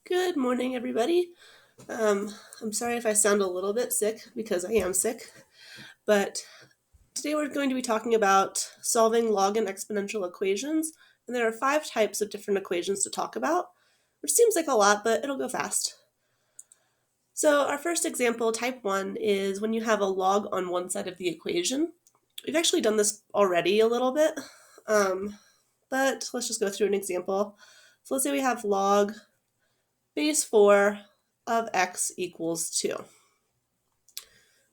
Good morning, everybody. I'm sorry if I sound a little bit sick because I am sick, but today we're going to be talking about solving log and exponential equations, and there are 5 types of different equations to talk about, which seems like a lot, but it'll go fast. So our first example, type 1, is when you have a log on one side of the equation. We've actually done this already a little bit, but let's just go through an example. So let's say we have log base 4 of x equals 2.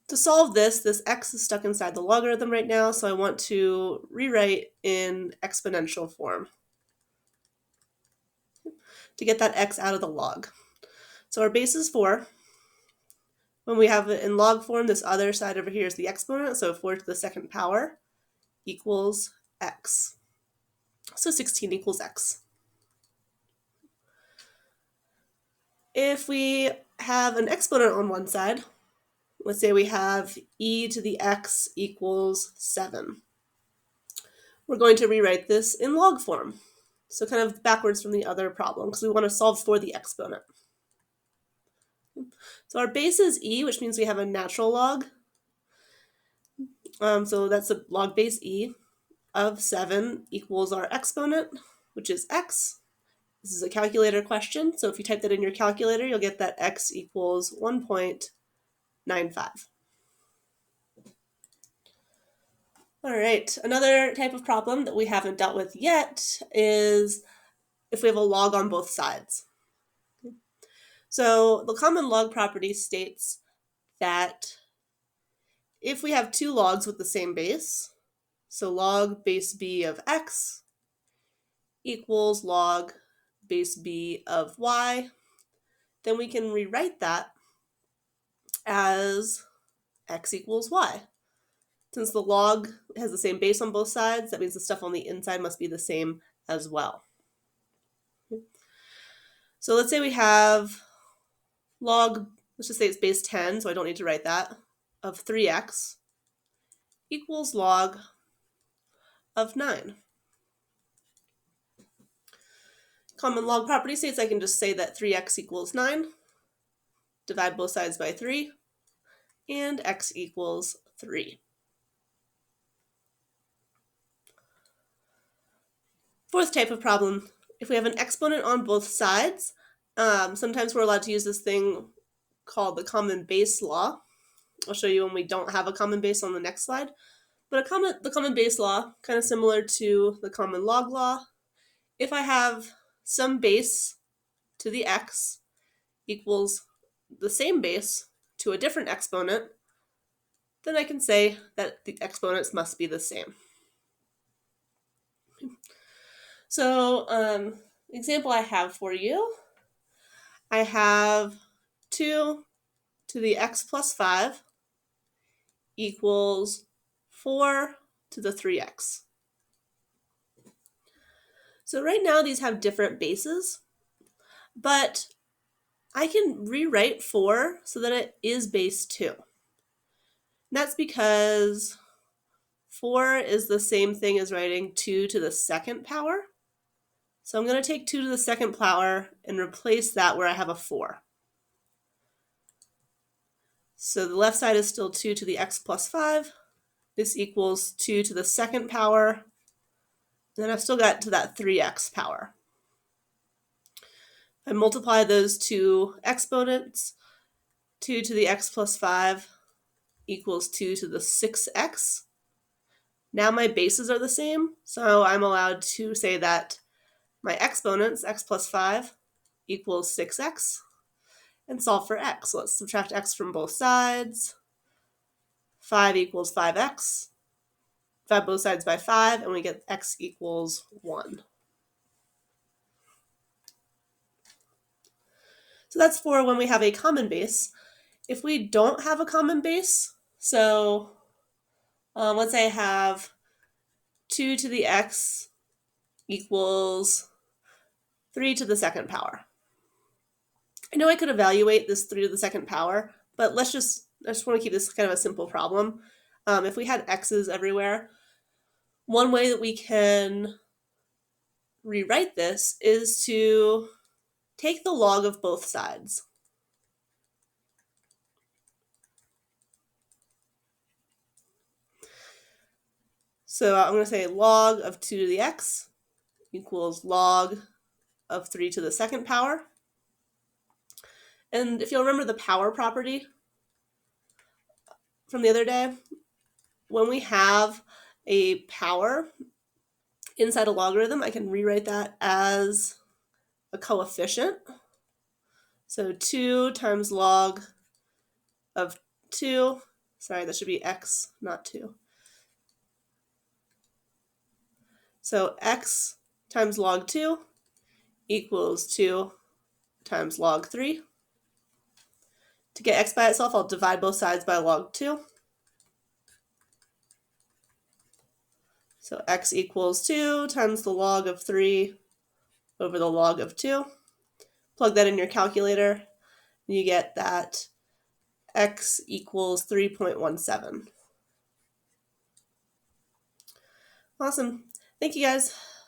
To solve this x is stuck inside the logarithm right now, so I want to rewrite in exponential form to get that x out of the log. So our base is 4. When we have it in log form, this other side over here is the exponent, so 4 to the second power equals x. So 16 equals x. If we have an exponent on one side, let's say we have e to the x equals 7. We're going to rewrite this in log form. So kind of backwards from the other problem because we want to solve for the exponent. So our base is e, which means we have a natural log. So that's a log base e of 7 equals our exponent, which is x. This is a calculator question, so if you type that in your calculator, you'll get that x equals 1.95. All right, another type of problem that we haven't dealt with yet is if we have a log on both sides. So the common log property states that if we have 2 logs with the same base, so log base b of x equals log base b of y, then we can rewrite that as x equals y. Since the log has the same base on both sides, that means the stuff on the inside must be the same as well. So let's say we have log, let's just say it's base 10, so I don't need to write that, of 3x equals log of 9. Common log property states I can just say that 3x equals 9, divide both sides by 3, and x equals 3. Fourth type of problem, if we have an exponent on both sides, sometimes we're allowed to use this thing called the common base law. I'll show you when we don't have a common base on the next slide. But the common base law, kind of similar to the common log law, if I have some base to the x equals the same base to a different exponent, then I can say that the exponents must be the same. So, example I have for you, I have 2 to the x plus 5 equals 4 to the 3x. So right now these have different bases, but I can rewrite 4 so that it is base 2. And that's because 4 is the same thing as writing 2 to the second power. So I'm going to take 2 to the second power and replace that where I have a 4. So the left side is still 2 to the x plus 5. This equals 2 to the second power. And then I've still got to that 3x power. I multiply those two exponents. 2 to the x plus 5 equals 2 to the 6x. Now my bases are the same, so I'm allowed to say that my exponents, x plus 5, equals 6x, and solve for x. So let's subtract x from both sides. 5 equals 5x. Divide both sides by 5, and we get x equals 1. So that's for when we have a common base. If we don't have a common base, so let's say I have 2 to the x equals 3 to the second power. I know I could evaluate this 3 to the second power, but I just want to keep this kind of a simple problem. If we had x's everywhere, one way that we can rewrite this is to take the log of both sides. So I'm going to say log of 2 to the x equals log of 3 to the second power. And if you'll remember the power property from the other day, when we have a power inside a logarithm, I can rewrite that as a coefficient. So 2 times log of 2, sorry, that should be x, not 2. So x times log 2 equals 2 times log 3. To get x by itself, I'll divide both sides by log 2. So x equals 2 times the log of 3 over the log of 2. Plug that in your calculator, and you get that x equals 3.17. Awesome. Thank you, guys.